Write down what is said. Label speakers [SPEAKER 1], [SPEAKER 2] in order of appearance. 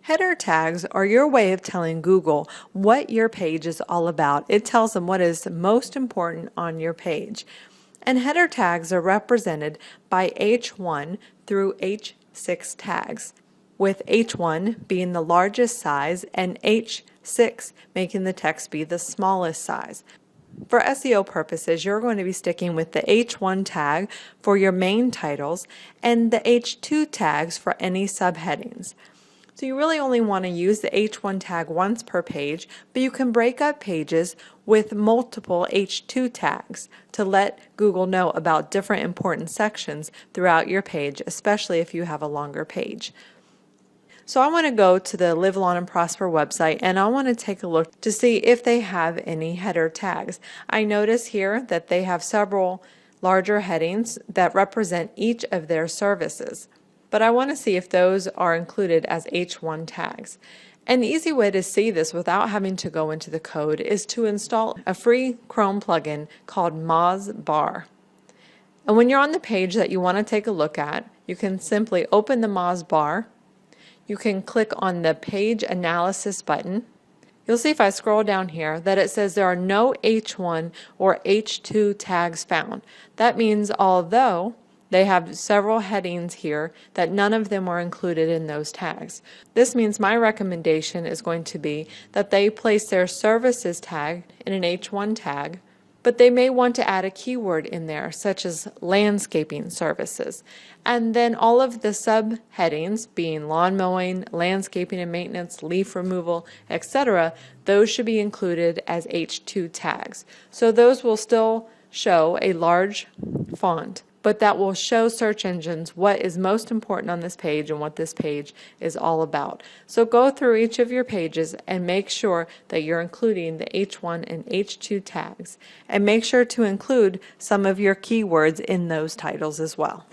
[SPEAKER 1] Header tags are your way of telling Google what your page is all about. It tells them what is most important on your page. And header tags are represented by H1 through H6 tags, with H1 being the largest size and H6 making the text be the smallest size. For SEO purposes, you're going to be sticking with the H1 tag for your main titles and the H2 tags for any subheadings. So you really only want to use the H1 tag once per page, but you can break up pages with multiple H2 tags to let Google know about different important sections throughout your page, especially if you have a longer page. So I want to go to the Live Long and Prosper website and I want to take a look to see if they have any header tags. I notice here that they have several larger headings that represent each of their services, but I want to see if those are included as H1 tags. An easy way to see this without having to go into the code is to install a free Chrome plugin called Mozbar. And when you're on the page that you want to take a look at, you can simply open the Mozbar. You can click on the Page Analysis button. You'll see if I scroll down here that it says there are no H1 or H2 tags found. That means although they have several headings here that none of them were included in those tags. This means my recommendation is going to be that they place their services tag in an H1 tag, but they may want to add a keyword in there such as landscaping services. And then all of the subheadings being lawn mowing, landscaping and maintenance, leaf removal, etc., those should be included as H2 tags. So those will still show a large font, but that will show search engines what is most important on this page and what this page is all about. So go through each of your pages and make sure that you're including the H1 and H2 tags, and make sure to include some of your keywords in those titles as well.